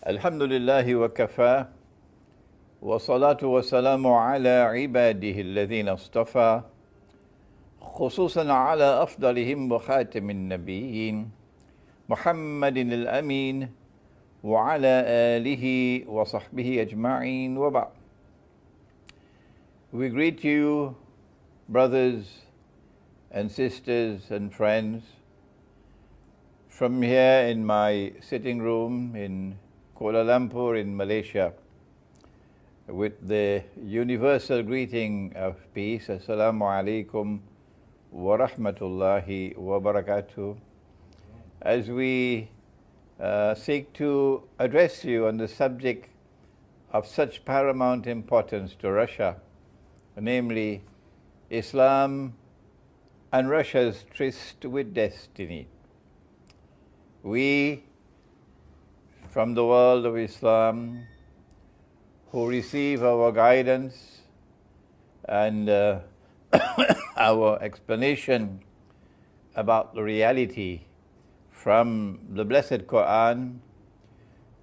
الحمد لله وكفى والصلاة والسلام على عباده الذين اصطفى خصوصا على أفضلهم وخاتم النبيين محمد الأمين وعلى آله وصحبه أجمعين وبعد. We greet you, brothers and sisters and friends, from here in my sitting room in Kuala Lumpur in Malaysia, with the universal greeting of peace. Assalamu alaikum wa rahmatullahi wa barakatuh. As we seek to address you on the subject of such paramount importance to Russia, namely Islam and Russia's tryst with destiny. We, from the world of Islam, who receive our guidance and our explanation about the reality from the blessed Quran,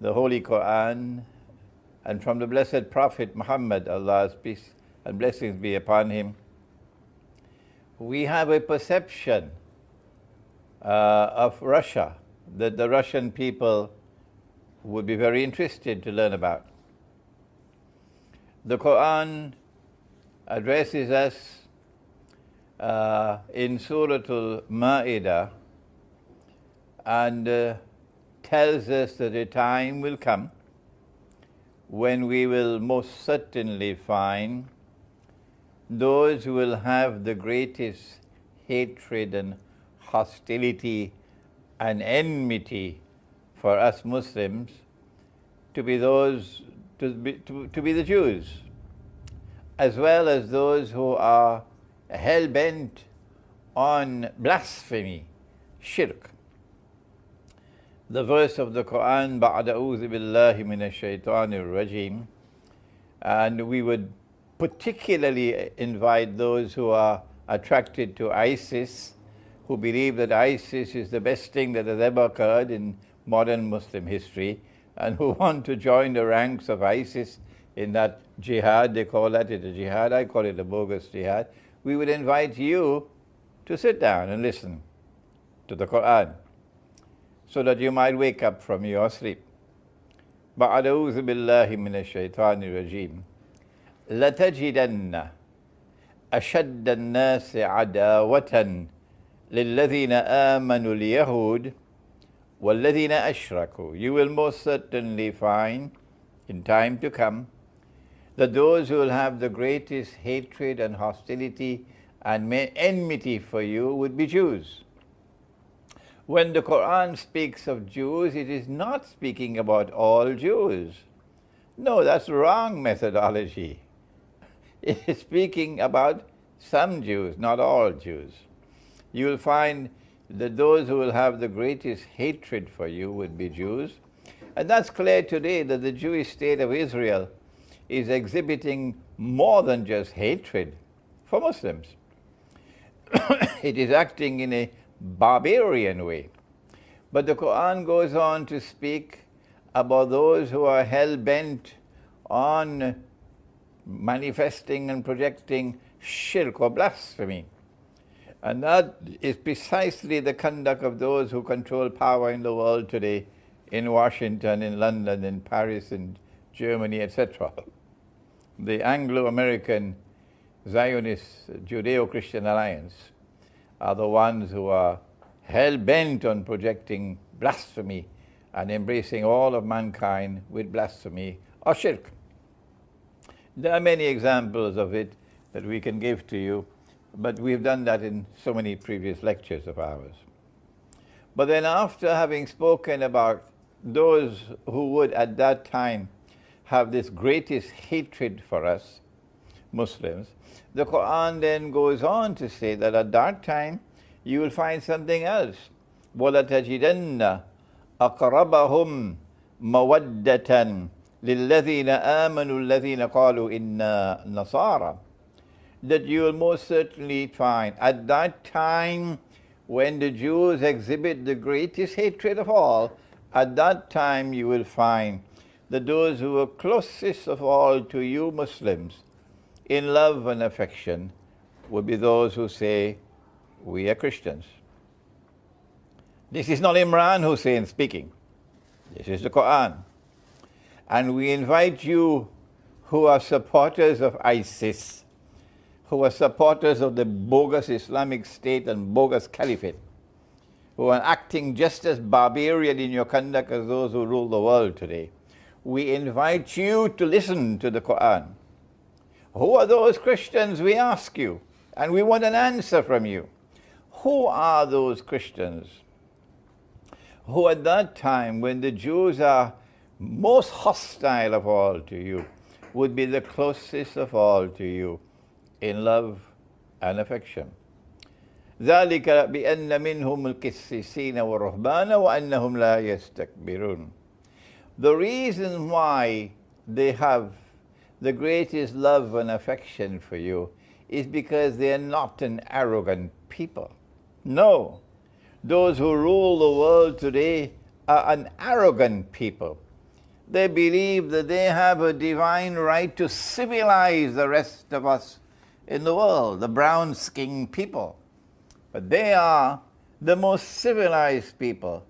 the Holy Quran, and from the blessed Prophet Muhammad, Allah's peace and blessings be upon him, we have a perception of Russia that the Russian people would be very interested to learn about. The Quran addresses us in Surah Al-Ma'idah and tells us that a time will come when we will most certainly find those who will have the greatest hatred and hostility and enmity for us Muslims to be the Jews, as well as those who are hell-bent on blasphemy, shirk. The verse of the Quran, بَعْدَ أَعُوذُ بِاللَّهِ مِنَ الشَّيْطَانِ الرَّجِيمِ, and we would particularly invite those who are attracted to ISIS, who believe that ISIS is the best thing that has ever occurred in modern Muslim history, and who want to join the ranks of ISIS in that jihad. They call that a jihad, I call it a bogus jihad. We would invite you to sit down and listen to the Quran so that you might wake up from your sleep. بَعْدَ أَعُوذُ بِاللَّهِ مِنَ الشَّيْطَانِ الرَّجِيمِ لَتَجِدَنَّ أَشَدَّ النَّاسِ عَدَاوَةً لِلَّذِينَ آمَنُوا الْيَهُودِ وَالَّذِينَ أَشْرَكُوا. You will most certainly find in time to come that those who will have the greatest hatred and hostility and enmity for you would be Jews. When the Quran speaks of Jews, it is not speaking about all Jews. No, that's wrong methodology. It is speaking about some Jews, not all Jews. You will find that those who will have the greatest hatred for you would be Jews. And that's clear today that the Jewish state of Israel is exhibiting more than just hatred for Muslims. It is acting in a barbarian way. But the Quran goes on to speak about those who are hell-bent on manifesting and projecting shirk or blasphemy. And that is precisely the conduct of those who control power in the world today, in Washington, in London, in Paris, in Germany, etc. The Anglo-American Zionist Judeo-Christian Alliance are the ones who are hell-bent on projecting blasphemy and embracing all of mankind with blasphemy or shirk. There are many examples of it that we can give to you, but we've done that in so many previous lectures of ours. But then after having spoken about those who would at that time have this greatest hatred for us, Muslims, the Quran then goes on to say that at that time you will find something else. وَلَتَجِدَنَّ أَقْرَبَهُمْ مَوَدَّةً لِلَّذِينَ آمَنُوا الَّذِينَ قَالُوا إِنَّا نَصَارَى. That you will most certainly find at that time when the Jews exhibit the greatest hatred of all, at that time you will find that those who are closest of all to you Muslims in love and affection would be those who say, we are Christians. This is not Imran Hosein speaking. This is the Quran. And we invite you who are supporters of ISIS, who are supporters of the bogus Islamic State and bogus Caliphate, who are acting just as barbarian in your conduct as those who rule the world today. We invite you to listen to the Quran. Who are those Christians, we ask you, and we want an answer from you. Who are those Christians who at that time, when the Jews are most hostile of all to you, would be the closest of all to you in love and affection? ذلك بأن منهم القسيسين والرهبان وأنهم لا يستكبرون. The reason why they have the greatest love and affection for you is because they are not an arrogant people. No, those who rule the world today are an arrogant people. They believe that they have a divine right to civilize the rest of us in the world, the brown-skinned people. But they are the most civilized people.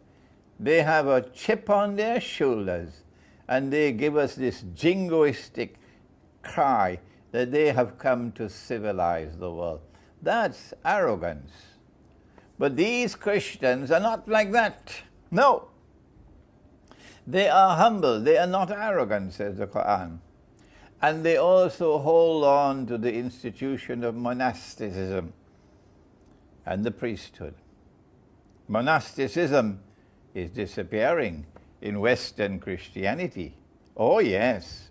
They have a chip on their shoulders, and they give us this jingoistic cry that they have come to civilize the world. That's arrogance. But these Christians are not like that. No. They are humble. They are not arrogant, says the Quran. And they also hold on to the institution of monasticism and the priesthood. Monasticism is disappearing in Western Christianity. Oh, yes.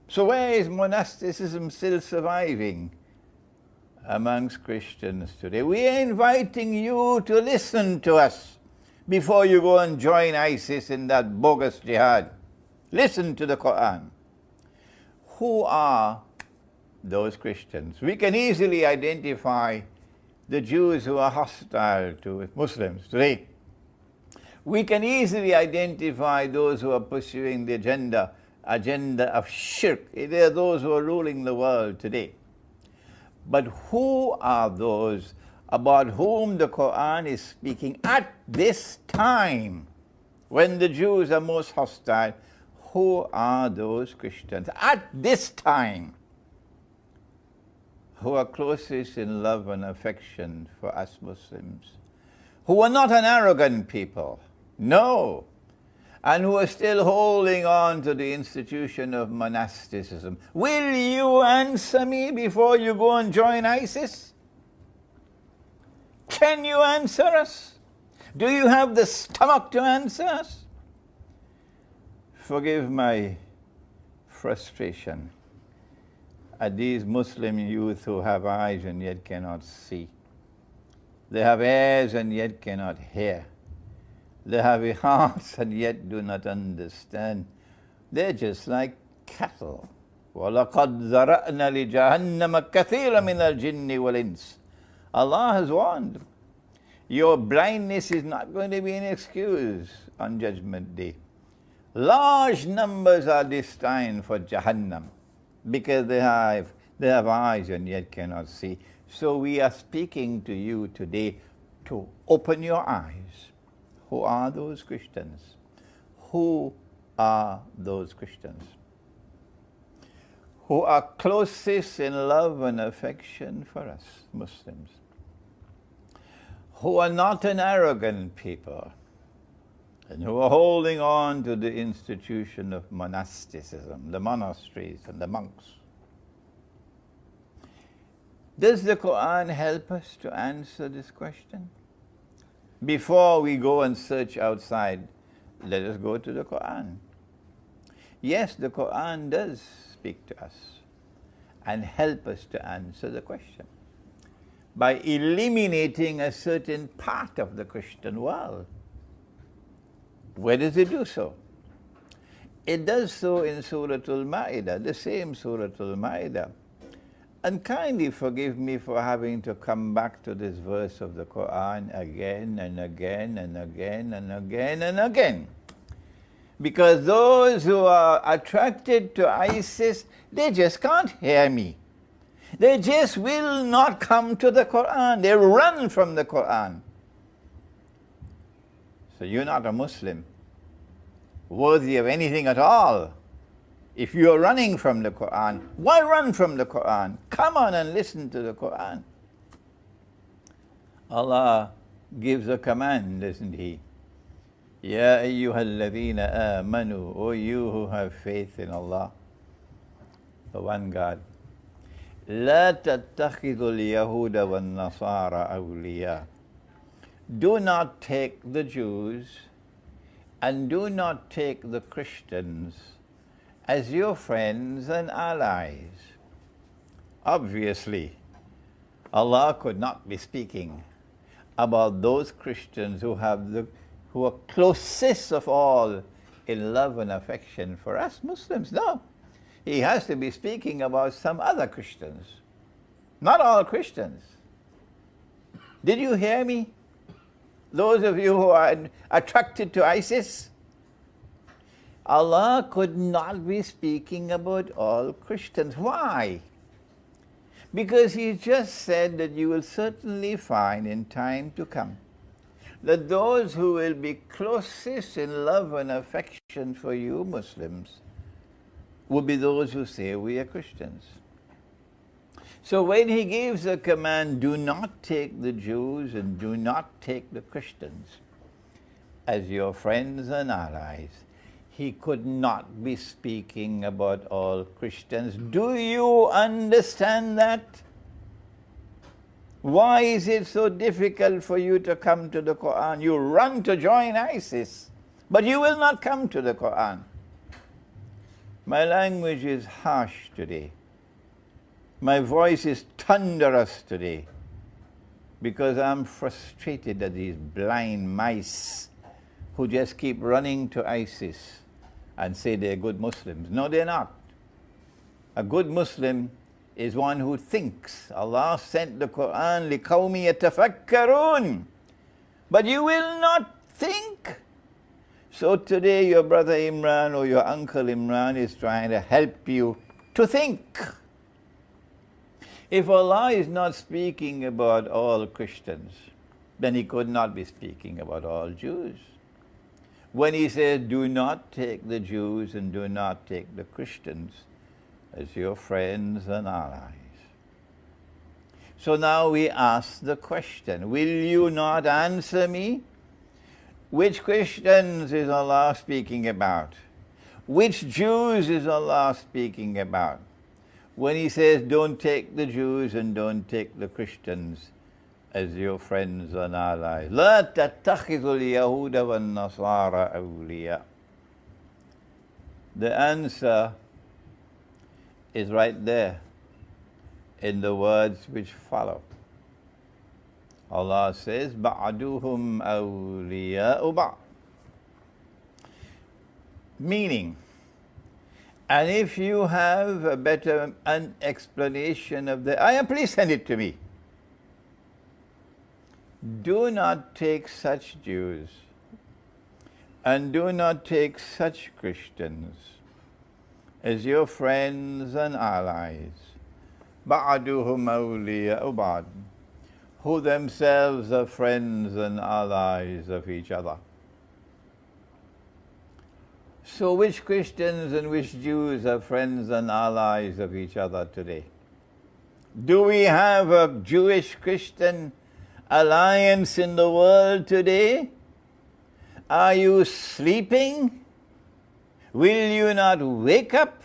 So where is monasticism still surviving amongst Christians today? We are inviting you to listen to us before you go and join ISIS in that bogus jihad. Listen to the Quran. Who are those Christians? We can easily identify the Jews who are hostile to Muslims today. We can easily identify those who are pursuing the agenda of shirk. They are those who are ruling the world today. But who are those about whom the Quran is speaking at this time when the Jews are most hostile? Who are those Christians at this time who are closest in love and affection for us Muslims, who are not an arrogant people, no, and who are still holding on to the institution of monasticism? Will you answer me before you go and join ISIS? Can you answer us? Do you have the stomach to answer us? Forgive my frustration at these Muslim youth who have eyes and yet cannot see. They have ears and yet cannot hear. They have hearts and yet do not understand. They're just like cattle. وَلَقَدْ ذَرَأْنَا لِجَهَنَّمَ كَثِيرًا مِنَ الْجِنِّ وَالْإِنسِ. Allah has warned. Your blindness is not going to be an excuse on Judgment Day. Large numbers are destined for Jahannam because they have eyes and yet cannot see. So we are speaking to you today to open your eyes. Who are those Christians? Who are those Christians who are closest in love and affection for us Muslims, who are not an arrogant people, and who are holding on to the institution of monasticism, the monasteries and the monks? Does the Quran help us to answer this question? Before we go and search outside, let us go to the Quran. Yes, the Quran does speak to us and help us to answer the question by eliminating a certain part of the Christian world. Where does it do so? It does so in Surah Al-Ma'idah, the same Surah Al-Ma'idah. And kindly forgive me for having to come back to this verse of the Quran again and again and again and again and again. Because those who are attracted to ISIS, they just can't hear me. They just will not come to the Quran. They run from the Quran. So you're not a Muslim worthy of anything at all. If you're running from the Quran, why run from the Quran? Come on and listen to the Quran. Allah gives a command, doesn't He? Ya ayyuhalladhina amanu, O you who have faith in Allah, the one God. La tattakhidul yahuda wan nasara awliya. Do not take the Jews and do not take the Christians as your friends and allies. Obviously, Allah could not be speaking about those Christians who are closest of all in love and affection for us Muslims. No, He has to be speaking about some other Christians, not all Christians. Did you hear me? Those of you who are attracted to ISIS, Allah could not be speaking about all Christians. Why? Because He just said that you will certainly find in time to come that those who will be closest in love and affection for you Muslims will be those who say we are Christians. So when He gives a command, do not take the Jews and do not take the Christians as your friends and allies, He could not be speaking about all Christians. Do you understand that? Why is it so difficult for you to come to the Quran? You run to join ISIS, but you will not come to the Quran. My language is harsh today. My voice is thunderous today because I'm frustrated at these blind mice who just keep running to ISIS and say they're good Muslims. No, they're not. A good Muslim is one who thinks. Allah sent the Quran لِقَوْمِ يَتَفَكَّرُونَ. But you will not think. So today your brother Imran or your uncle Imran is trying to help you to think. If Allah is not speaking about all Christians, then He could not be speaking about all Jews. When He says, do not take the Jews and do not take the Christians as your friends and allies. So now we ask the question, will you not answer me? Which Christians is Allah speaking about? Which Jews is Allah speaking about? When He says, don't take the Jews and don't take the Christians as your friends and allies. لا تتخذوا اليهود والنصارى أولياء. The answer is right there in the words which follow. Allah says, بَعْدُهُمْ أَوْلِيَاءُ بَعْضٍ. Meaning, and if you have a better explanation of the ayah, please send it to me. Do not take such Jews and do not take such Christians as your friends and allies. بَعْدُهُمْ أَوْلِيَاءُ بَعْضٍ. Who themselves are friends and allies of each other. So which Christians and which Jews are friends and allies of each other today? Do we have a Jewish-Christian alliance in the world today? Are you sleeping? Will you not wake up?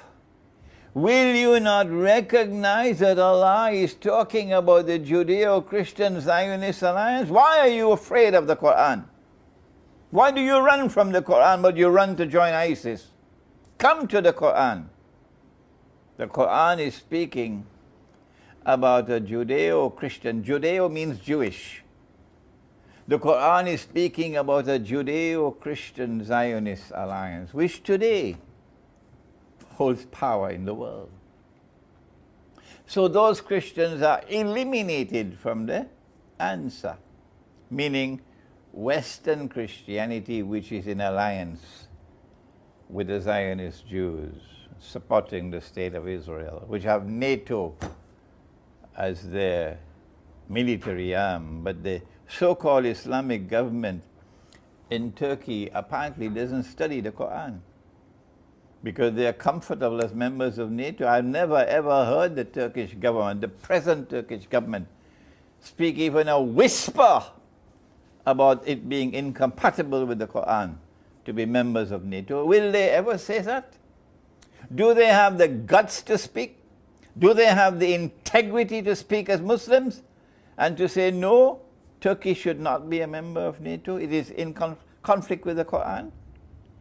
Will you not recognize that Allah is talking about the Judeo-Christian Zionist alliance? Why are you afraid of the Quran? Why do you run from the Quran but you run to join ISIS? Come to the Quran. The Quran is speaking about a Judeo-Christian. Judeo means Jewish. The Quran is speaking about a Judeo-Christian Zionist alliance, which today holds power in the world. So those Christians are eliminated from the answer, meaning Western Christianity, which is in alliance with the Zionist Jews supporting the state of Israel, which have NATO as their military arm, but the so-called Islamic government in Turkey apparently doesn't study the Quran because they are comfortable as members of NATO. I've never ever heard the Turkish government, the present Turkish government, speak even a whisper about it being incompatible with the Quran to be members of NATO. Will they ever say that? Do they have the guts to speak? Do they have the integrity to speak as Muslims and to say, no, Turkey should not be a member of NATO? It is in conflict with the Quran.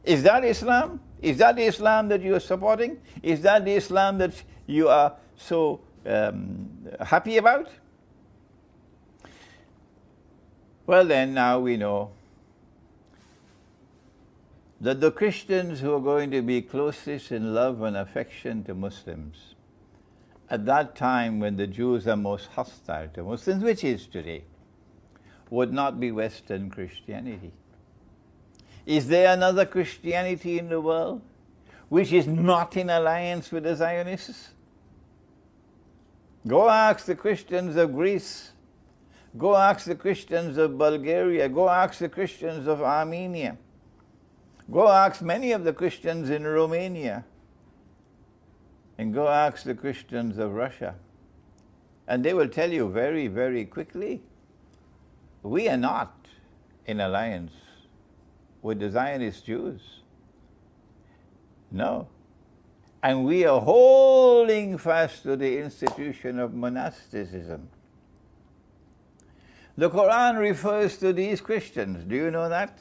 Is that Islam? Is that the Islam that you are supporting? Is that the Islam that you are so happy about? Well then, now we know that the Christians who are going to be closest in love and affection to Muslims, at that time when the Jews are most hostile to Muslims, which is today, would not be Western Christianity. Is there another Christianity in the world which is not in alliance with the Zionists? Go ask the Christians of Greece. Go ask the Christians of Bulgaria. Go ask the Christians of Armenia. Go ask many of the Christians in Romania. And go ask the Christians of Russia. And they will tell you very, very quickly, we are not in alliance with the Zionist Jews. No. And we are holding fast to the institution of monasticism. The Quran refers to these Christians. Do you know that?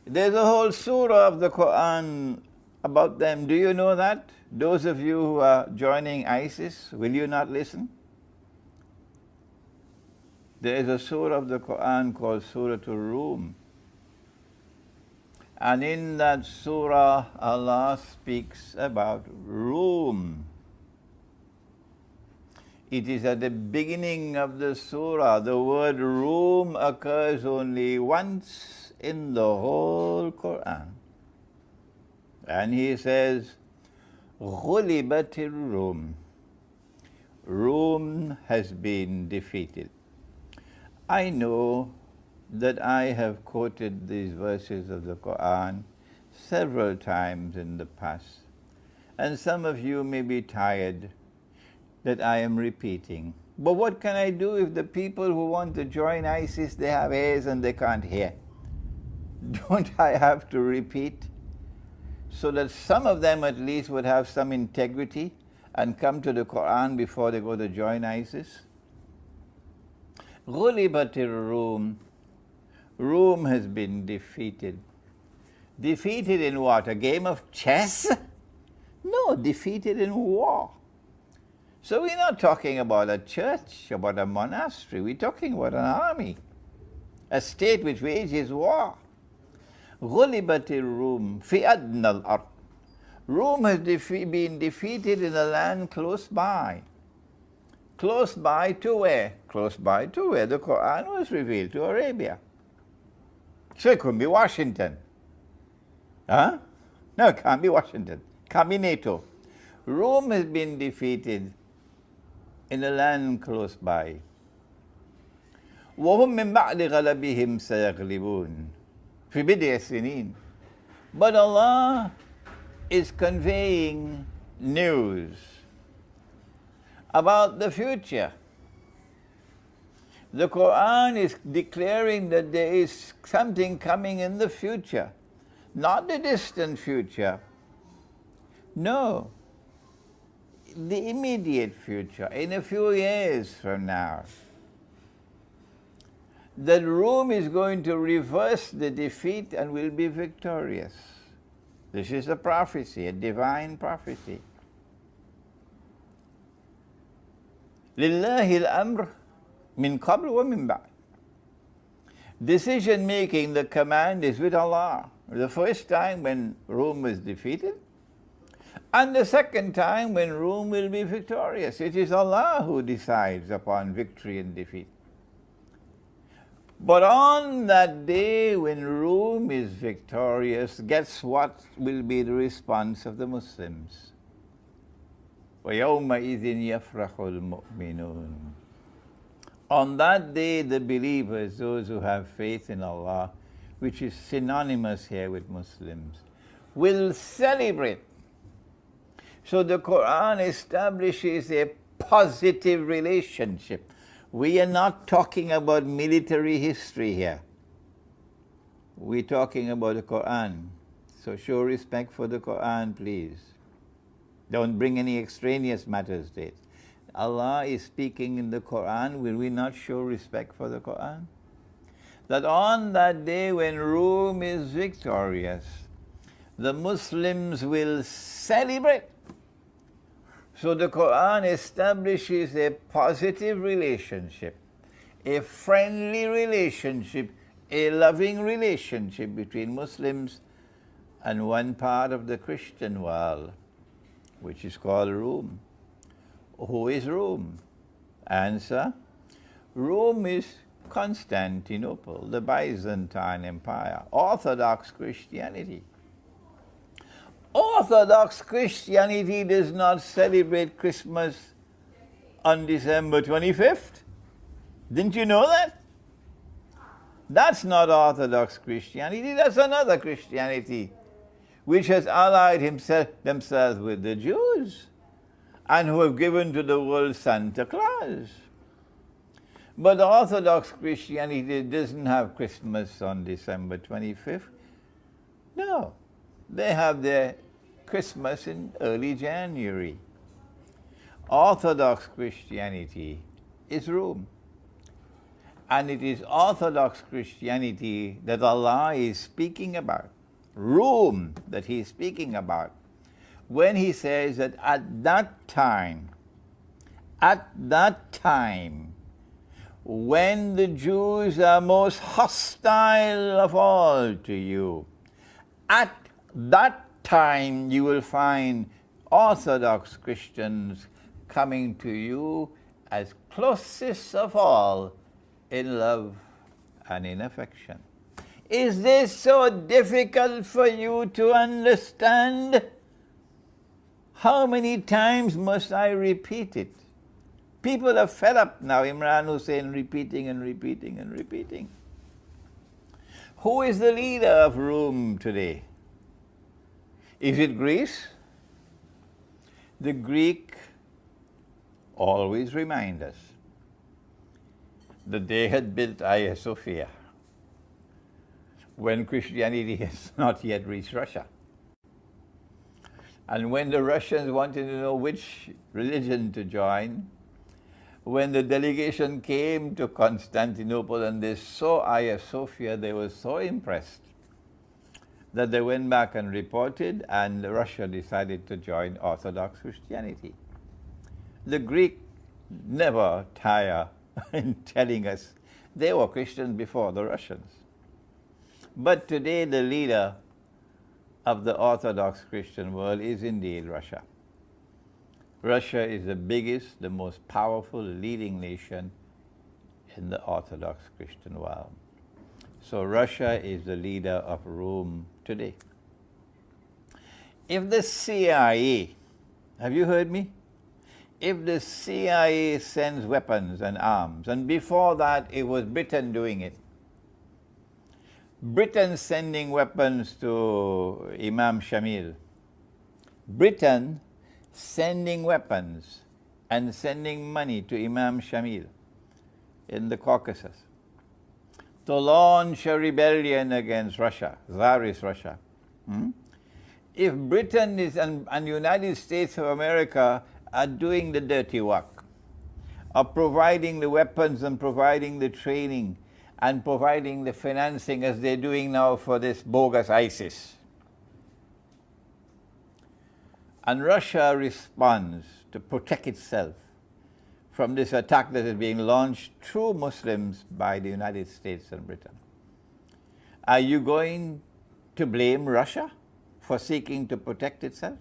There's a whole surah of the Quran about them. Do you know that? Those of you who are joining ISIS, will you not listen? There is a surah of the Quran called Surah Rum. And in that surah, Allah speaks about Rum. It is at the beginning of the surah. The word Rum occurs only once in the whole Quran. And he says, غُلِبَتِ الرُّوم. Rome has been defeated. I know that I have quoted these verses of the Quran several times in the past. And some of you may be tired that I am repeating. But what can I do if the people who want to join ISIS, they have ears and they can't hear? Don't I have to repeat? So that some of them at least would have some integrity and come to the Quran before they go to join ISIS. غُلِبَتِ الرُّوم. Rome has been defeated. Defeated in what? A game of chess? No, defeated in war. So we're not talking about a church, about a monastery. We're talking about an army, a state which wages war. غُلِبَتِ الرُّوم فِي أَدْنَى الْأَرْضِ. Rome has been defeated in a land close by. Close by to where? Close by to where the Quran was revealed, to Arabia. So it couldn't be Washington. Huh? No, it can't be Washington. Can't be NATO. Rome has been defeated in a land close by. وَهُمْ مِنْ بَعْدِ غَلَبِهِمْ سَيَغْلِبُونَ فِي بِضْعِ سِنِينَ. But Allah is conveying news about the future. The Quran is declaring that there is something coming in the future, not the distant future. No, the immediate future, in a few years from now. That Rome is going to reverse the defeat and will be victorious. This is a prophecy, a divine prophecy. لِلَّهِ الْأَمْرُ مِنْ قَبْلُ وَمِنْ بَعْدُ. Decision making, the command is with Allah. The first time when Rome was defeated, and the second time when Rome will be victorious. It is Allah who decides upon victory and defeat. But on that day when Rome is victorious, guess what will be the response of the Muslims? وَيَوْمَئِذٍ يَفْرَحُ الْمُؤْمِنُونَ. On that day, the believers, those who have faith in Allah, which is synonymous here with Muslims, will celebrate. So the Quran establishes a positive relationship. We are not talking about military history here. We're talking about the Quran. So show respect for the Quran, please. Don't bring any extraneous matters to it. Allah is speaking in the Quran. Will we not show respect for the Quran? That on that day when Rome is victorious, the Muslims will celebrate. So the Quran establishes a positive relationship, a friendly relationship, a loving relationship between Muslims and one part of the Christian world, which is called Rome. Who is Rome? Answer: Rome is Constantinople, the Byzantine Empire, Orthodox Christianity. Orthodox Christianity does not celebrate Christmas on December 25th. Didn't you know that? That's not Orthodox Christianity, that's another Christianity, which has allied themselves with the Jews and who have given to the world Santa Claus. But Orthodox Christianity doesn't have Christmas on December 25th. No, they have their Christmas in early January. Orthodox Christianity is Rome. And it is Orthodox Christianity that Allah is speaking about. Rome that He is speaking about. When He says that at that time, when the Jews are most hostile of all to you, at that time you will find Orthodox Christians coming to you as closest of all in love and in affection. Is this so difficult for you to understand? How many times must I repeat it? People are fed up now, Imran Hosein, repeating and repeating and repeating. Who is the leader of Rome today? Is it Greece? The Greek always remind us that they had built Hagia Sophia when Christianity has not yet reached Russia. And when the Russians wanted to know which religion to join, when the delegation came to Constantinople and they saw Hagia Sophia, they were so impressed that they went back and reported, and Russia decided to join Orthodox Christianity. The Greek never tire in telling us they were Christians before the Russians. But today the leader of the Orthodox Christian world is indeed Russia. Russia is the biggest, the most powerful, leading nation in the Orthodox Christian world. So Russia is the leader of Rome today. If the CIA, have you heard me? If the CIA sends weapons and arms, and before that it was Britain doing it, Britain sending weapons to Imam Shamil, Britain sending weapons and sending money to Imam Shamil in the Caucasus to launch a rebellion against Russia, Tsarist Russia. If Britain is and United States of America are doing the dirty work of providing the weapons and providing the training and providing the financing as they're doing now for this bogus ISIS, and Russia responds to protect itself from this attack that is being launched through Muslims by the United States and Britain, are you going to blame Russia for seeking to protect itself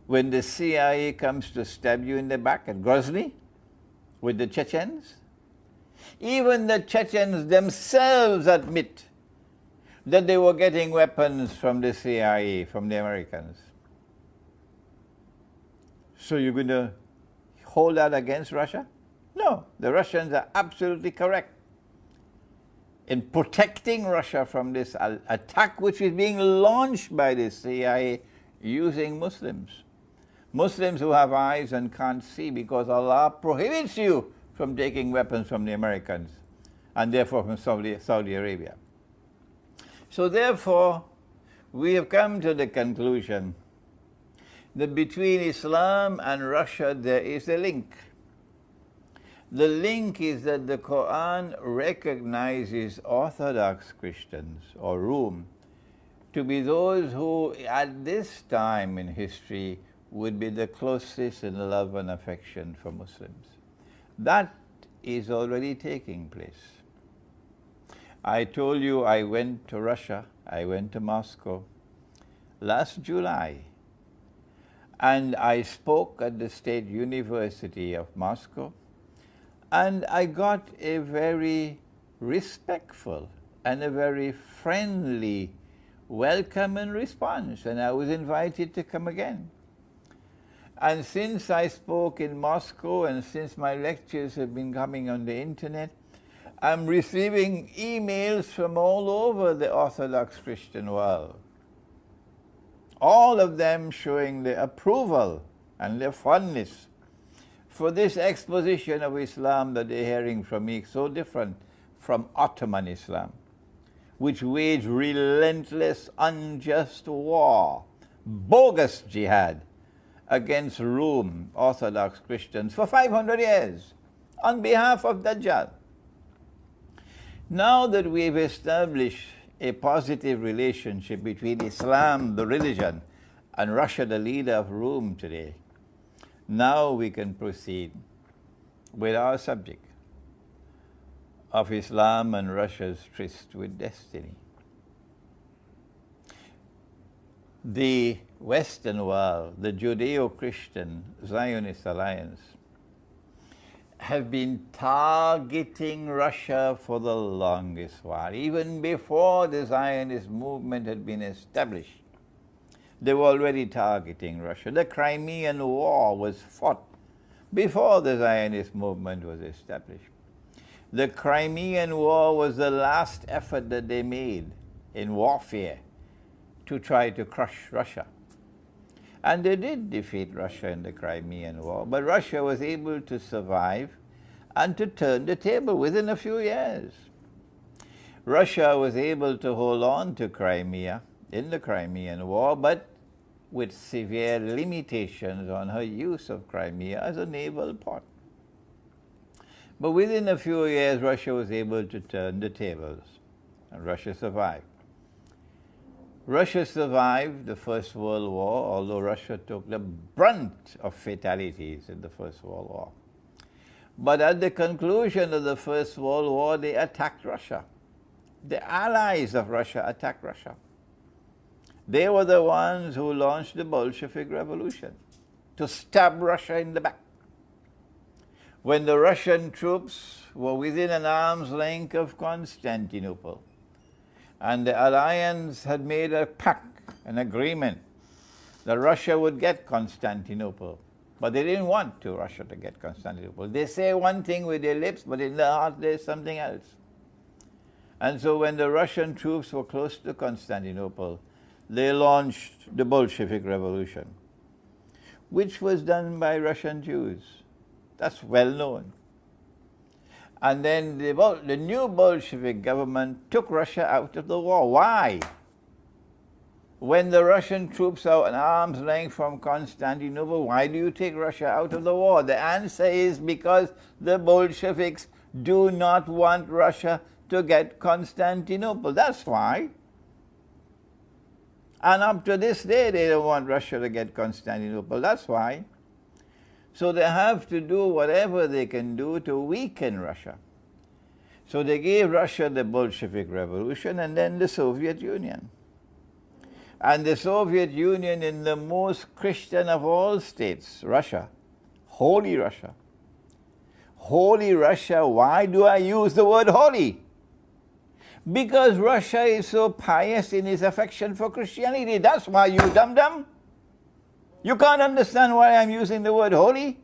when the CIA comes to stab you in the back at Grozny with the Chechens? Even the Chechens themselves admit that they were getting weapons from the CIA, from the Americans. So you're going to hold that against Russia? No, the Russians are absolutely correct in protecting Russia from this attack which is being launched by the CIA using Muslims. Muslims who have eyes and can't see because Allah prohibits you from taking weapons from the Americans and therefore from Saudi Arabia. So therefore, we have come to the conclusion that between Islam and Russia there is a link. The link is that the Quran recognizes Orthodox Christians, or Rum, to be those who at this time in history would be the closest in love and affection for Muslims. That is already taking place. I told you I went to Russia, I went to Moscow last July, and I spoke at the State University of Moscow, and I got a very respectful and a very friendly welcome and response, and I was invited to come again. And since I spoke in Moscow and since my lectures have been coming on the internet, I'm receiving emails from all over the Orthodox Christian world. All of them showing their approval and their fondness for this exposition of Islam that they're hearing from me, so different from Ottoman Islam, which waged relentless, unjust war, bogus jihad against Rome, Orthodox Christians, for 500 years on behalf of Dajjal. Now that we've established a positive relationship between Islam, the religion, and Russia, the leader of Rome today, now we can proceed with our subject of Islam and Russia's tryst with destiny. The Western world, the Judeo-Christian Zionist alliance, have been targeting Russia for the longest while. Even before the Zionist movement had been established, they were already targeting Russia. The Crimean War was fought before the Zionist movement was established. The Crimean War was the last effort that they made in warfare to try to crush Russia. And they did defeat Russia in the Crimean War, but Russia was able to survive and to turn the table within a few years. Russia was able to hold on to Crimea in the Crimean War, but with severe limitations on her use of Crimea as a naval port. But within a few years, Russia was able to turn the tables, and Russia survived. Russia survived the First World War, although Russia took the brunt of fatalities in the First World War. But at the conclusion of the First World War, they attacked Russia. The allies of Russia attacked Russia. They were the ones who launched the Bolshevik Revolution to stab Russia in the back. When the Russian troops were within an arm's length of Constantinople, and the alliance had made a pact, an agreement, that Russia would get Constantinople. But they didn't want Russia to get Constantinople. They say one thing with their lips, but in their heart there's something else. And so when the Russian troops were close to Constantinople, they launched the Bolshevik Revolution, which was done by Russian Jews. That's well known. And then the new Bolshevik government took Russia out of the war. Why? When the Russian troops are an arm's length from Constantinople, why do you take Russia out of the war? The answer is because the Bolsheviks do not want Russia to get Constantinople. That's why. And up to this day, they don't want Russia to get Constantinople. That's why. So they have to do whatever they can do to weaken Russia. So they gave Russia the Bolshevik Revolution and then the Soviet Union. And the Soviet Union, in the most Christian of all states, Russia, Holy Russia, Holy Russia. Why do I use the word holy? Because Russia is so pious in its affection for Christianity. That's why, you dum-dum. You can't understand why I'm using the word holy?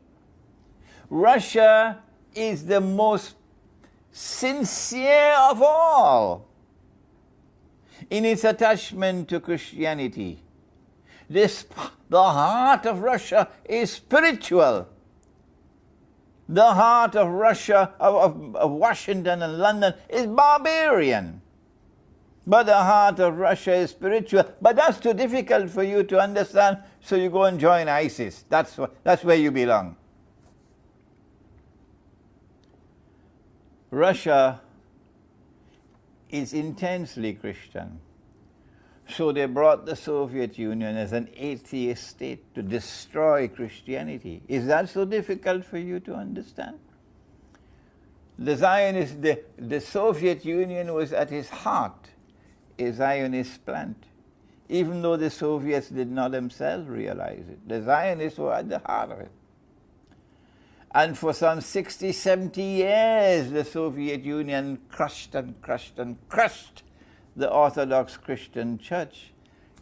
Russia is the most sincere of all in its attachment to Christianity. The heart of Russia is spiritual. The heart of Russia, of Washington and London, is barbarian. But the heart of Russia is spiritual. But that's too difficult for you to understand, so you go and join ISIS. That's where you belong. Russia is intensely Christian. So they brought the Soviet Union as an atheist state to destroy Christianity. Is that so difficult for you to understand? The Soviet Union was at its heart a Zionist plant, even though the Soviets did not themselves realize it. The Zionists were at the heart of it. And for some 60, 70 years, the Soviet Union crushed and crushed and crushed the Orthodox Christian Church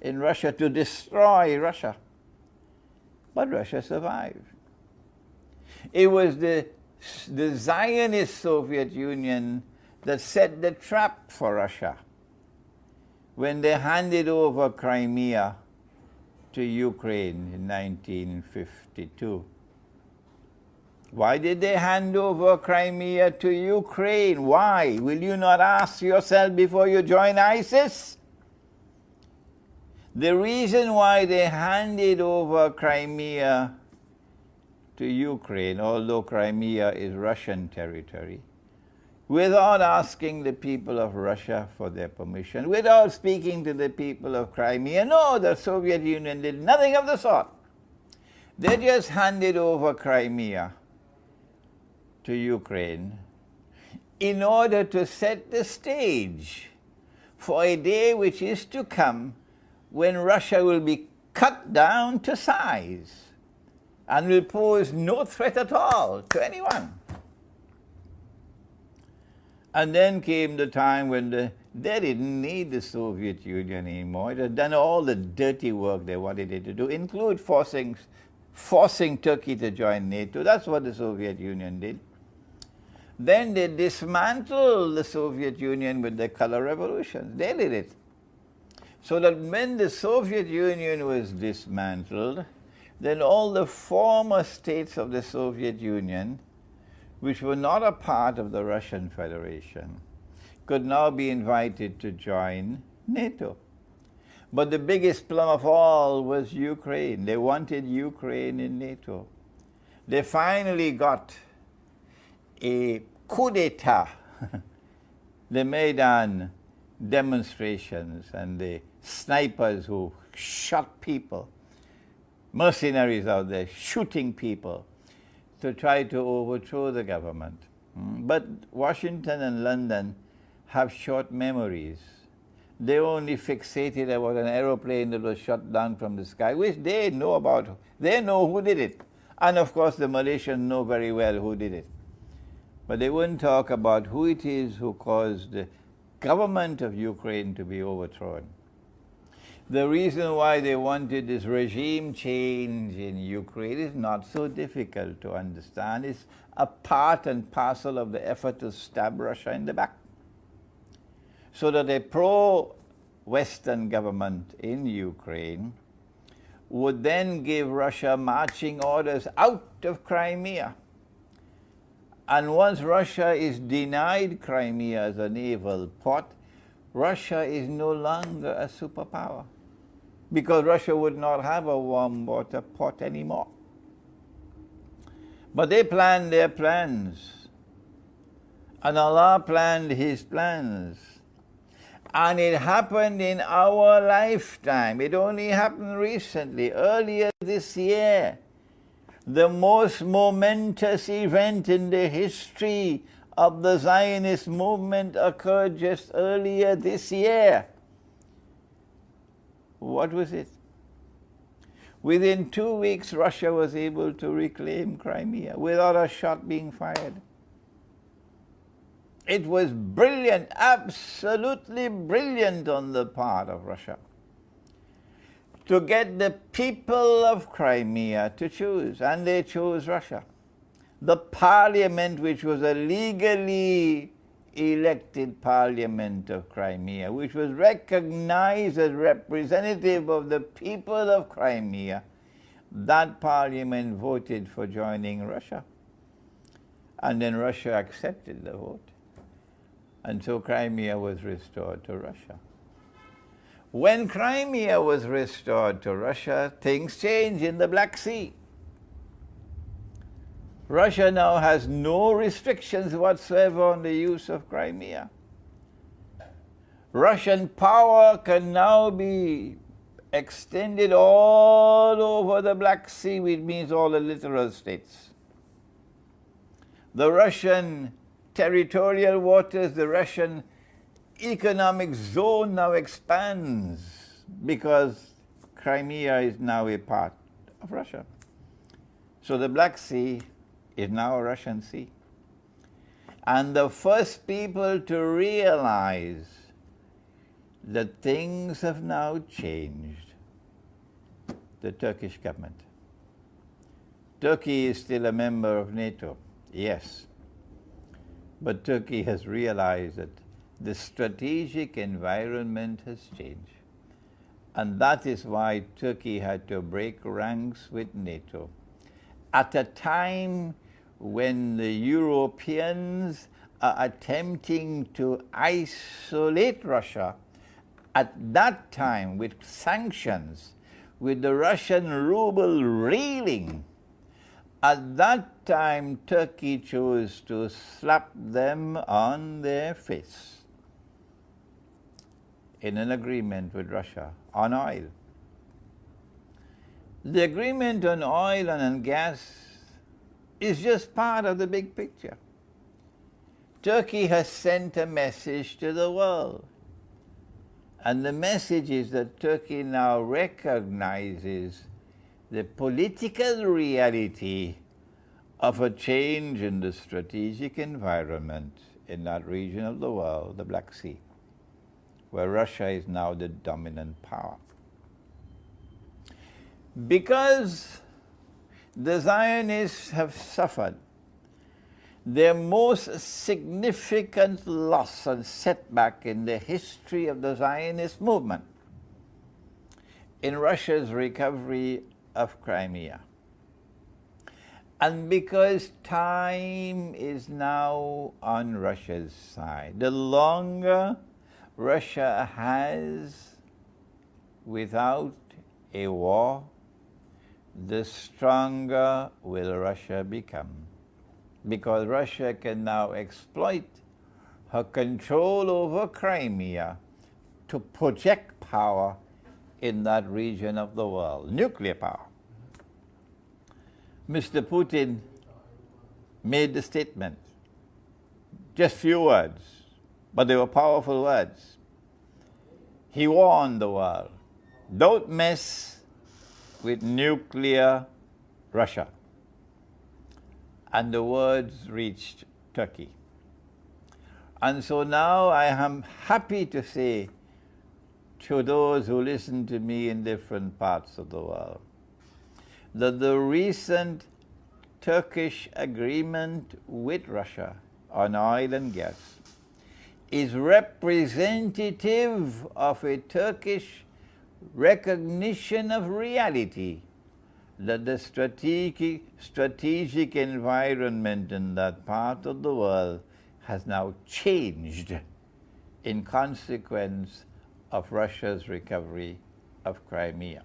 in Russia to destroy Russia. But Russia survived. It was the Zionist Soviet Union that set the trap for Russia when they handed over Crimea to Ukraine in 1952. Why did they hand over Crimea to Ukraine? Why? Will you not ask yourself before you join ISIS? The reason why they handed over Crimea to Ukraine, although Crimea is Russian territory, without asking the people of Russia for their permission, without speaking to the people of Crimea, no, the Soviet Union did nothing of the sort. They just handed over Crimea to Ukraine in order to set the stage for a day which is to come when Russia will be cut down to size and will pose no threat at all to anyone. And then came the time when they didn't need the Soviet Union anymore. It had done all the dirty work they wanted it to do, include forcing Turkey to join NATO. That's what the Soviet Union did. Then they dismantled the Soviet Union with the color revolution. They did it. So that when the Soviet Union was dismantled, then all the former states of the Soviet Union, which were not a part of the Russian Federation, could now be invited to join NATO. But the biggest plum of all was Ukraine. They wanted Ukraine in NATO. They finally got a coup d'etat, the Maidan demonstrations and the snipers who shot people, mercenaries out there shooting people to try to overthrow the government. But Washington and London have short memories. They only fixated about an aeroplane that was shot down from the sky, which they know about. They know who did it. And of course the Malaysians know very well who did it. But they wouldn't talk about who it is who caused the government of Ukraine to be overthrown. The reason why they wanted this regime change in Ukraine is not so difficult to understand. It's a part and parcel of the effort to stab Russia in the back, so that a pro-Western government in Ukraine would then give Russia marching orders out of Crimea. And once Russia is denied Crimea as a naval port, Russia is no longer a superpower, because Russia would not have a warm water port anymore. But they planned their plans, and Allah planned His plans. And it happened in our lifetime. It only happened recently, earlier this year. The most momentous event in the history of the Zionist movement occurred just earlier this year. What was it? Within 2 weeks, Russia was able to reclaim Crimea without a shot being fired. It was brilliant, absolutely brilliant on the part of Russia to get the people of Crimea to choose, and they chose Russia. The parliament, which was a legally elected parliament of Crimea, which was recognized as representative of the people of Crimea, that parliament voted for joining Russia. And then Russia accepted the vote. And so Crimea was restored to Russia. When Crimea was restored to Russia, things changed in the Black Sea. Russia now has no restrictions whatsoever on the use of Crimea. Russian power can now be extended all over the Black Sea, which means all the littoral states. The Russian territorial waters, the Russian economic zone now expands because Crimea is now a part of Russia. So the Black Sea is now a Russian sea. And the first people to realize that things have now changed, the Turkish government. Turkey is still a member of NATO, yes. But Turkey has realized that the strategic environment has changed. And that is why Turkey had to break ranks with NATO. At a time when the Europeans are attempting to isolate Russia, at that time with sanctions, with the Russian ruble reeling, at that time Turkey chose to slap them on their face in an agreement with Russia on oil. The agreement on oil and on gas is just part of the big picture. Turkey has sent a message to the world. And the message is that Turkey now recognizes the political reality of a change in the strategic environment in that region of the world, the Black Sea, where Russia is now the dominant power. Because the Zionists have suffered their most significant loss and setback in the history of the Zionist movement in Russia's recovery of Crimea. And because time is now on Russia's side, the longer Russia has without a war, the stronger will Russia become. Because Russia can now exploit her control over Crimea to project power in that region of the world, nuclear power. Mr. Putin made the statement, just few words, but they were powerful words. He warned the world, don't mess with nuclear Russia. And the words reached Turkey. And so now I am happy to say to those who listen to me in different parts of the world that the recent Turkish agreement with Russia on oil and gas is representative of a Turkish recognition of reality that the strategic environment in that part of the world has now changed in consequence of Russia's recovery of Crimea.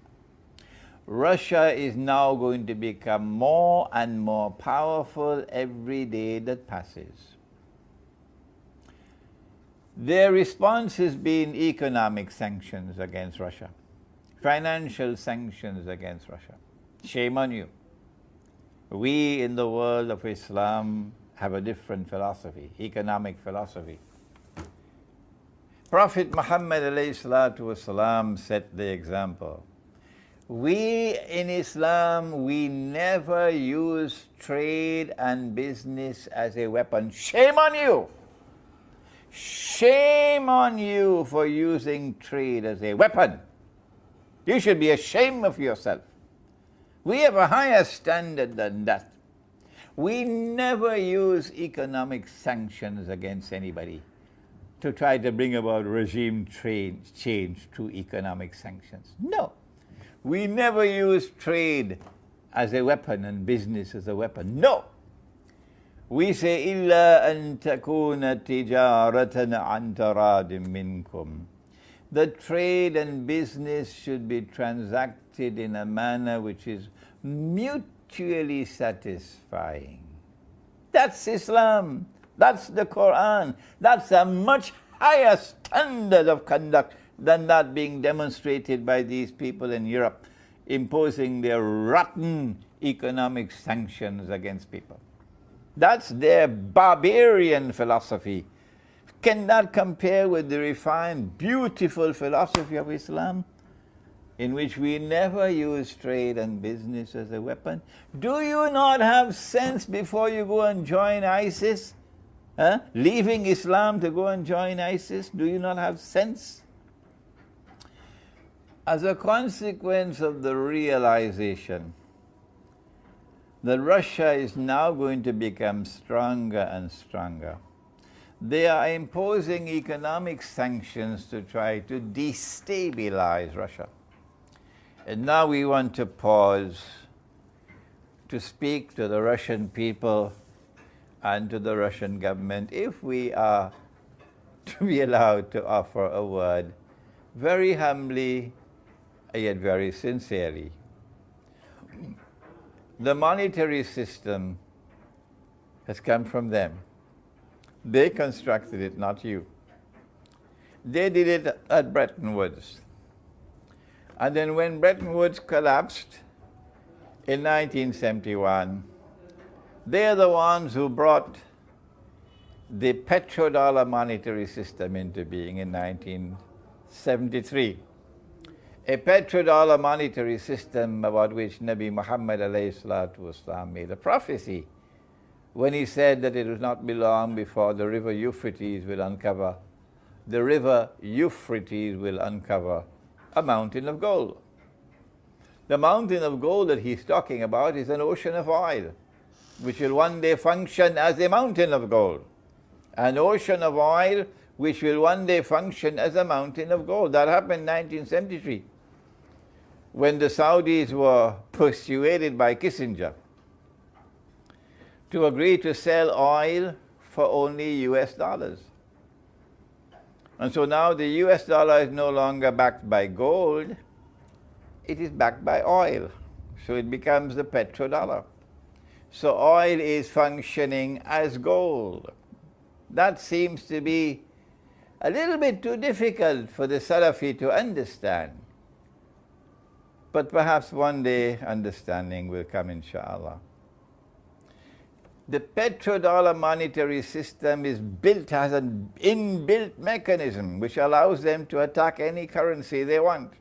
Russia is now going to become more and more powerful every day that passes. Their response has been economic sanctions against Russia, financial sanctions against Russia. Shame on you. We in the world of Islam have a different philosophy, economic philosophy. Prophet Muhammad ﷺ set the example. We in Islam, we never use trade and business as a weapon. Shame on you! Shame on you for using trade as a weapon. You should be ashamed of yourself. We have a higher standard than that. We never use economic sanctions against anybody to try to bring about regime change through economic sanctions. No. We never use trade as a weapon and business as a weapon. No. We say, إِلَّا أَن تَكُونَ تِجَارَةً عَنْ تَرَادٍ مِّنْكُمْ. The trade and business should be transacted in a manner which is mutually satisfying. That's Islam. That's the Quran. That's a much higher standard of conduct than that being demonstrated by these people in Europe, imposing their rotten economic sanctions against people. That's their barbarian philosophy. Can that compare with the refined, beautiful philosophy of Islam, in which we never use trade and business as a weapon? Do you not have sense before you go and join ISIS? Leaving Islam to go and join ISIS? Do you not have sense? As a consequence of the realization that Russia is now going to become stronger and stronger, they are imposing economic sanctions to try to destabilize Russia. And now we want to pause to speak to the Russian people and to the Russian government, if we are to be allowed to offer a word very humbly yet very sincerely. The monetary system has come from them. They constructed it, not you. They did it at Bretton Woods. And then when Bretton Woods collapsed in 1971, they're the ones who brought the petrodollar monetary system into being in 1973. A petrodollar monetary system about which Nabi Muhammad ﷺ made a prophecy when he said that it would not be long before the river Euphrates will uncover a mountain of gold. The mountain of gold that he's talking about is an ocean of oil, which will one day function as a mountain of gold. An ocean of oil which will one day function as a mountain of gold. That happened in 1973, when the Saudis were persuaded by Kissinger to agree to sell oil for only US dollars. And so now the US dollar is no longer backed by gold, it is backed by oil. So it becomes the petrodollar. So oil is functioning as gold. That seems to be a little bit too difficult for the Salafi to understand. But perhaps one day understanding will come, inshallah. The petrodollar monetary system is built, has an inbuilt mechanism which allows them to attack any currency they want.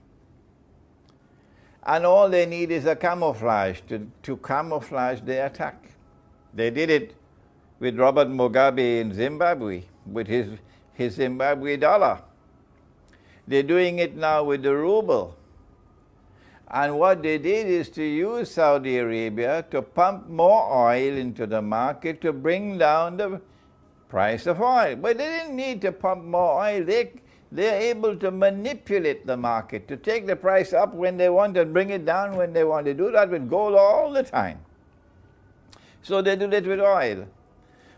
And all they need is a camouflage to camouflage their attack. They did it with Robert Mugabe in Zimbabwe, with his Zimbabwe dollar. They're doing it now with the ruble. And what they did is to use Saudi Arabia to pump more oil into the market to bring down the price of oil. But they didn't need to pump more oil. They're able to manipulate the market, to take the price up when they want and bring it down when they want. They do that with gold all the time. So they do that with oil.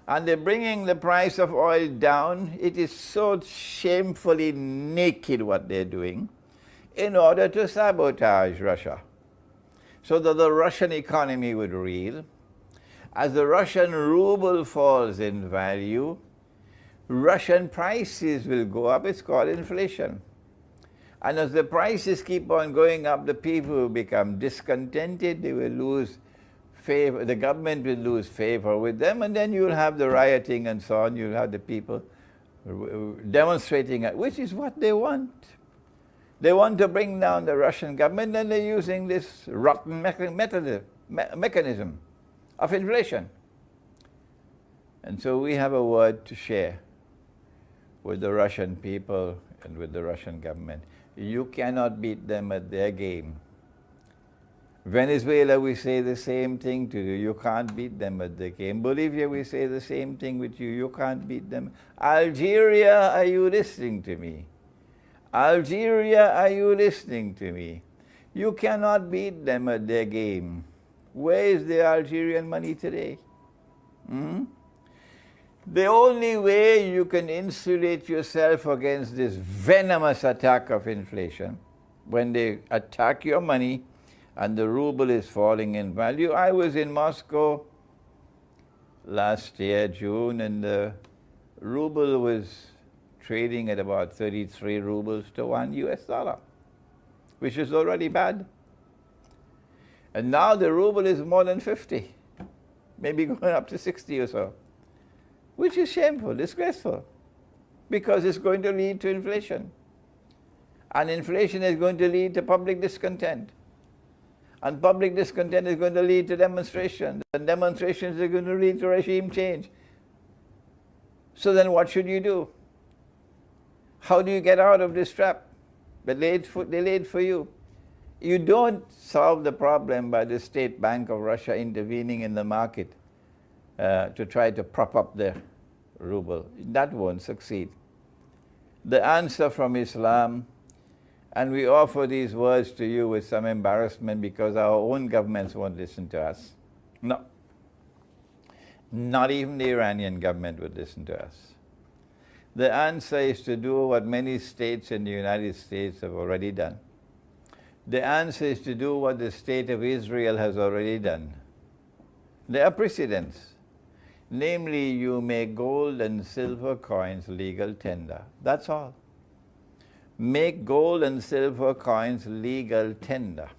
And they're bringing the price of oil down. It is so shamefully naked what they're doing, in order to sabotage Russia, so that the Russian economy would reel. As the Russian ruble falls in value, Russian prices will go up. It's called inflation. And as the prices keep on going up, the people will become discontented, they will lose favor, the government will lose favor with them, and then you'll have the rioting and so on, you'll have the people demonstrating, which is what they want. They want to bring down the Russian government, and they're using this rotten mechanism of inflation. And so we have a word to share with the Russian people and with the Russian government. You cannot beat them at their game. Venezuela, we say the same thing to you. You can't beat them at the game. Bolivia, we say the same thing with you. You can't beat them. Algeria, are you listening to me? Algeria, are you listening to me? You cannot beat them at their game. Where is the Algerian money today? The only way you can insulate yourself against this venomous attack of inflation, when they attack your money and the ruble is falling in value. I was in Moscow last year, June, and the ruble was trading at about 33 rubles to $1 US, which is already bad. And now the ruble is more than 50, maybe going up to 60 or so, which is shameful, disgraceful, because it's going to lead to inflation. And inflation is going to lead to public discontent. And public discontent is going to lead to demonstrations. And demonstrations are going to lead to regime change. So then what should you do? How do you get out of this trap? They laid for you. You don't solve the problem by the State Bank of Russia intervening in the market to try to prop up the ruble. That won't succeed. The answer from Islam, and we offer these words to you with some embarrassment because our own governments won't listen to us. No. Not even the Iranian government would listen to us. The answer is to do what many states in the United States have already done. The answer is to do what the state of Israel has already done. There are precedents. Namely, you make gold and silver coins legal tender. That's all. Make gold and silver coins legal tender.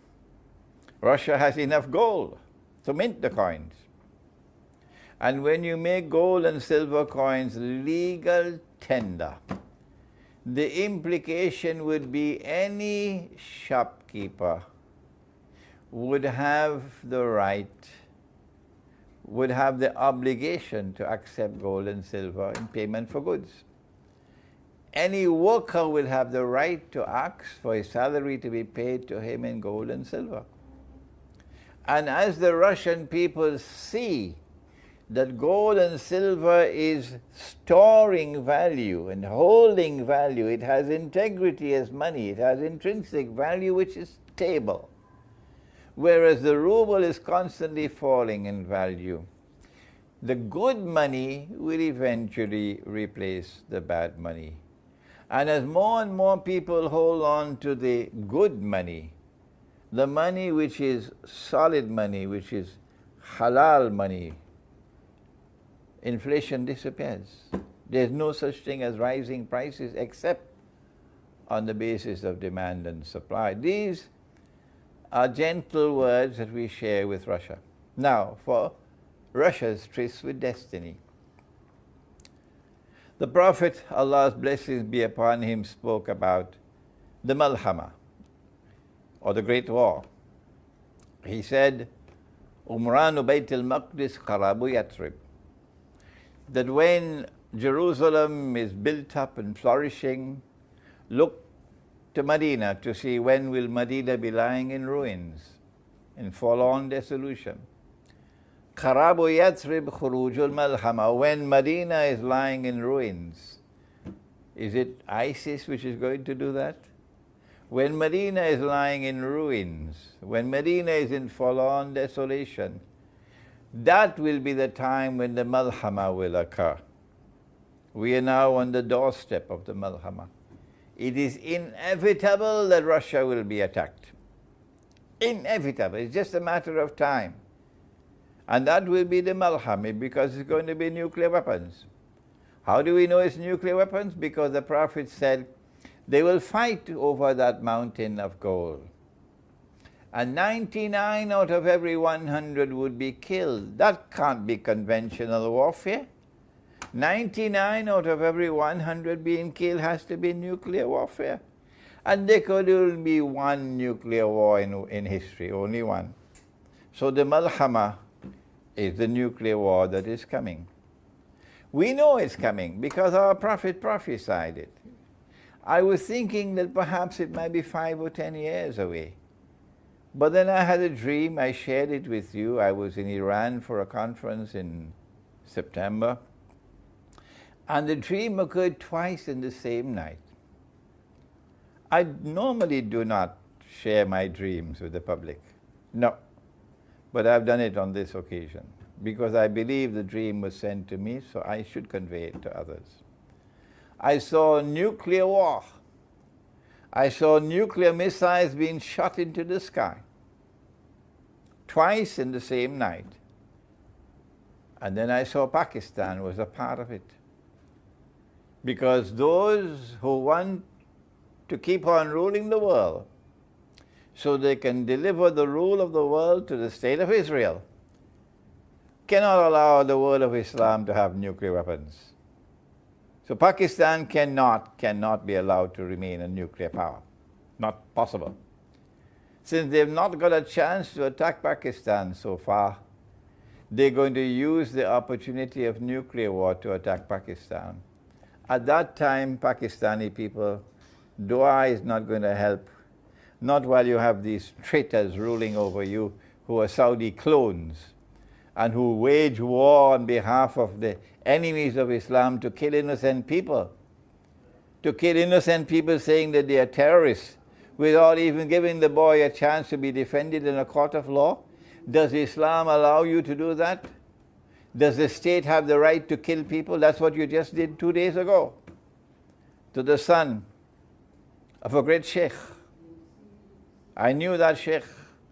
Russia has enough gold to mint the coins. And when you make gold and silver coins legal tender, the implication would be any shopkeeper would have the right, would have the obligation to accept gold and silver in payment for goods. Any worker will have the right to ask for his salary to be paid to him in gold and silver. And as the Russian people see that gold and silver is storing value and holding value, it has integrity as money, it has intrinsic value which is stable, whereas the ruble is constantly falling in value. The good money will eventually replace the bad money. And as more and more people hold on to the good money, the money which is solid money, which is halal money, inflation disappears. There's no such thing as rising prices except on the basis of demand and supply. These are gentle words that we share with Russia. Now, for Russia's tryst with destiny. The Prophet, Allah's blessings be upon him, spoke about the Malhama, or the Great War. He said, Umranu Bayt al-Maqdis Qarabu Yatrib, that when Jerusalem is built up and flourishing, look to Medina to see when will Medina be lying in ruins, in forlorn dissolution. Qarabu Yatrib Khurujul Malhama, when Medina is lying in ruins. Is it ISIS which is going to do that? When Medina is lying in ruins, when Medina is in forlorn desolation, that will be the time when the Malhama will occur. We are now on the doorstep of the Malhama. It is inevitable that Russia will be attacked. Inevitable. It's just a matter of time. And that will be the Malhama, because it's going to be nuclear weapons. How do we know it's nuclear weapons? Because the Prophet said they will fight over that mountain of gold. And 99 out of every 100 would be killed. That can't be conventional warfare. 99 out of every 100 being killed has to be nuclear warfare. And there could only be one nuclear war in history, only one. So the Malhama is the nuclear war that is coming. We know it's coming because our Prophet prophesied it. I was thinking that perhaps it might be 5 or 10 years away. But then I had a dream, I shared it with you. I was in Iran for a conference in September. And the dream occurred twice in the same night. I normally do not share my dreams with the public. No. But I've done it on this occasion because I believe the dream was sent to me, so I should convey it to others. I saw nuclear war. I saw nuclear missiles being shot into the sky. Twice in the same night. And then I saw Pakistan was a part of it. Because those who want to keep on ruling the world so they can deliver the rule of the world to the state of Israel cannot allow the world of Islam to have nuclear weapons. So Pakistan cannot be allowed to remain a nuclear power. Not possible. Since they've not got a chance to attack Pakistan so far, they're going to use the opportunity of nuclear war to attack Pakistan. At that time, Pakistani people, dua is not going to help. Not while you have these traitors ruling over you who are Saudi clones and who wage war on behalf of the enemies of Islam to kill innocent people. To kill innocent people saying that they are terrorists without even giving the boy a chance to be defended in a court of law. Does Islam allow you to do that? Does the state have the right to kill people? That's what you just did 2 days ago to the son of a great Sheikh. I knew that Sheikh,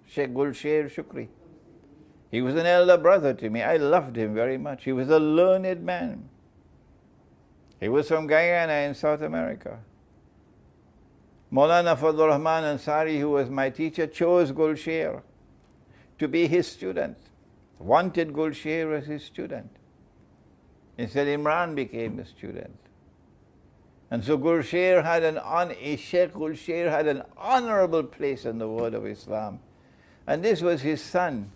Sheikh Gulsher Shukri. He was an elder brother to me. I loved him very much. He was a learned man. He was from Guyana in South America. Maulana Fadlur Rahman Ansari, who was my teacher, chose Gulsher to be his student. Wanted Gulsher as his student. Instead, Imran became a student. And so Sheikh Gulsher had an honorable place in the world of Islam. And this was his son.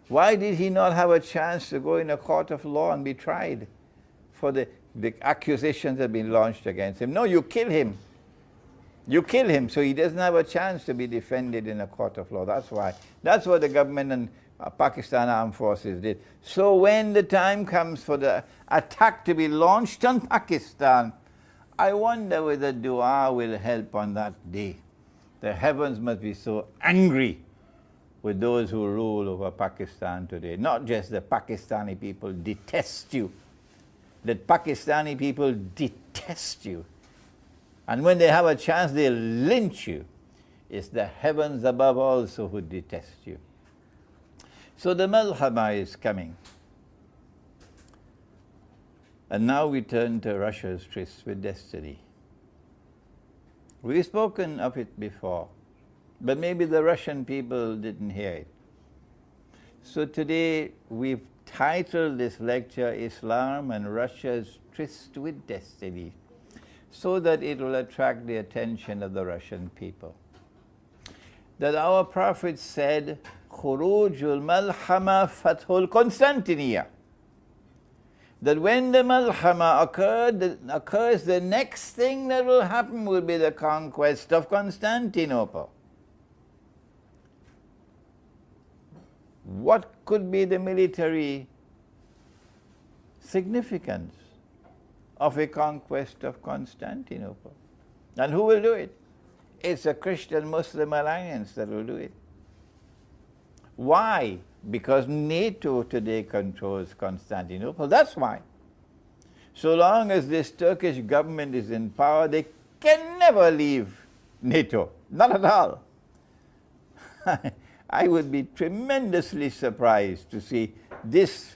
Why did he not have a chance to go in a court of law and be tried for the accusations that have been launched against him? No, you kill him. You kill him so he doesn't have a chance to be defended in a court of law. That's why. That's what the government and Pakistan Armed Forces did. So when the time comes for the attack to be launched on Pakistan, I wonder whether dua will help on that day. The heavens must be so angry with those who rule over Pakistan today. Not just the Pakistani people detest you. The Pakistani people detest you. And when they have a chance, they'll lynch you. It's the heavens above also who detest you. So the Malhama is coming. And now we turn to Russia's tryst with destiny. We've spoken of it before, but maybe the Russian people didn't hear it. So today we've titled this lecture, Islam and Russia's Tryst with Destiny, so that it will attract the attention of the Russian people. That our Prophet said, Khurujul Malhama Fathul Constantiniya. That when the Malhama occurs, the next thing that will happen will be the conquest of Constantinople. What could be the military significance of a conquest of Constantinople? And who will do it? It's a Christian-Muslim alliance that will do it. Why? Because NATO today controls Constantinople. That's why. So long as this Turkish government is in power, they can never leave NATO. Not at all. I would be tremendously surprised to see this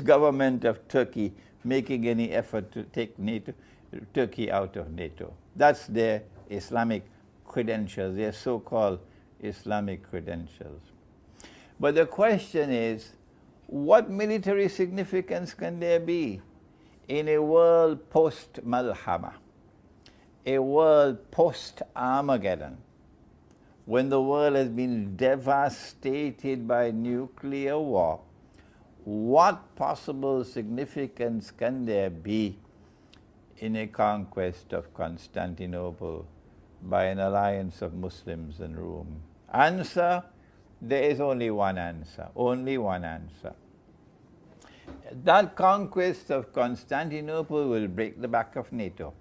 government of Turkey making any effort to take Turkey out of NATO. That's their Islamic credentials, their so-called Islamic credentials. But the question is, what military significance can there be in a world post-Malhama, a world post-Armageddon, when the world has been devastated by nuclear war? what possible significance can there be in a conquest of Constantinople by an alliance of Muslims and Rome? Answer, there is only one answer, only one answer. That conquest of Constantinople will break the back of NATO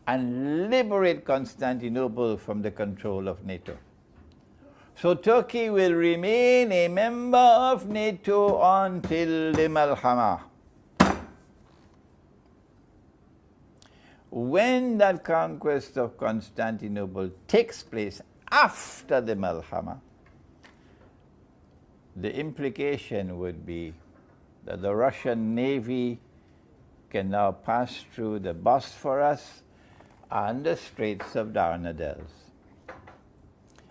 and liberate Constantinople from the control of NATO. So Turkey will remain a member of NATO until the Malhama. When that conquest of Constantinople takes place after the Malhama, the implication would be that the Russian Navy can now pass through the Bosphorus and the Straits of Dardanelles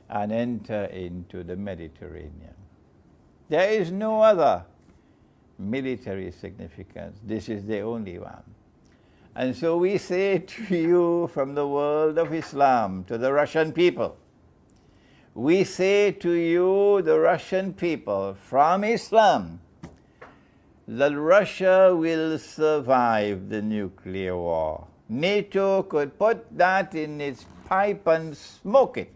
and enter into the Mediterranean. There is no other military significance. This is the only one. And so we say to you from the world of Islam, to the Russian people, we say to you, the Russian people, from Islam, that Russia will survive the nuclear war. NATO could put that in its pipe and smoke it.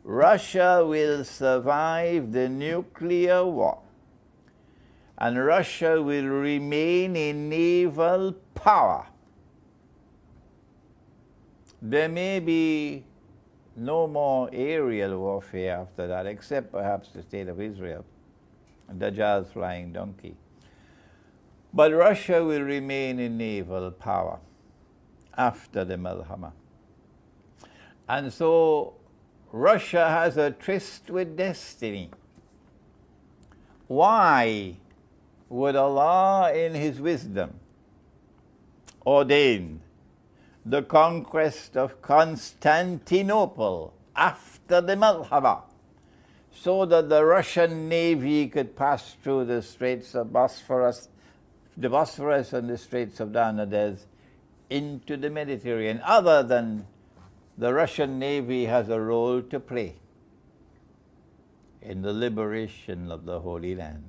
Russia will survive the nuclear war. And Russia will remain a naval power. There may be no more aerial warfare after that, except perhaps the state of Israel, Dajjal's flying donkey. But Russia will remain a naval power after the Malhama. And so Russia has a tryst with destiny. Why would Allah in His wisdom ordain the conquest of Constantinople after the Malhama, so that the Russian Navy could pass through the Straits of Bosphorus, the Bosphorus and the Straits of Dardanelles into the Mediterranean, other than the Russian Navy has a role to play in the liberation of the Holy Land,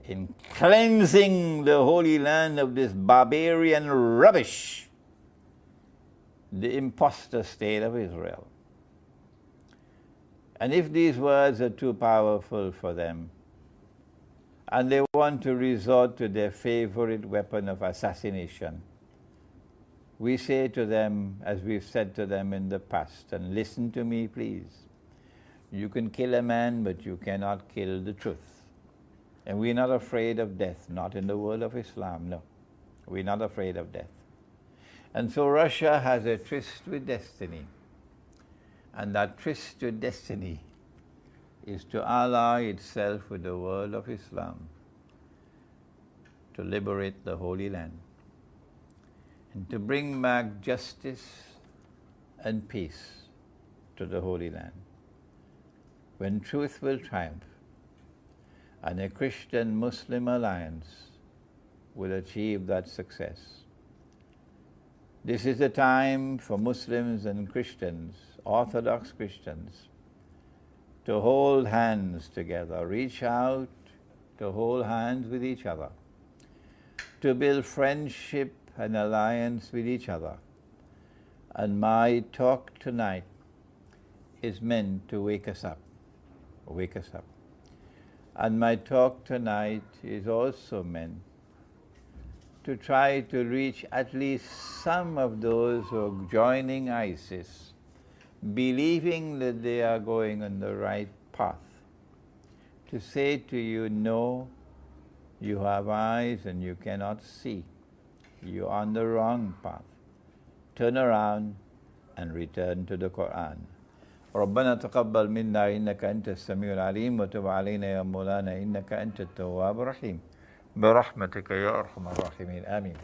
in cleansing the Holy Land of this barbarian rubbish, the impostor state of Israel. And if these words are too powerful for them, and they want to resort to their favorite weapon of assassination, we say to them, as we've said to them in the past, and listen to me please, you can kill a man, but you cannot kill the truth. And we're not afraid of death, not in the world of Islam, no. We're not afraid of death. And so Russia has a tryst with destiny. And that tryst with destiny is to ally itself with the world of Islam, to liberate the Holy Land, and to bring back justice and peace to the Holy Land, when truth will triumph and a Christian-Muslim alliance will achieve that success. This is the time for Muslims and Christians, Orthodox Christians, to hold hands together, reach out to hold hands with each other, to build friendship and alliance with each other. And my talk tonight is meant to wake us up. Wake us up. And my talk tonight is also meant to try to reach at least some of those who are joining ISIS, believing that they are going on the right path, to say to you, no, you have eyes and you cannot see. You're on the wrong path. Turn around and return to the Quran. ربنا تقبل منا إنك أنت السميع العليم وتب علينا يا مولانا إنك أنت التواب الرحيم برحمتك يا أرحم الراحمين آمين.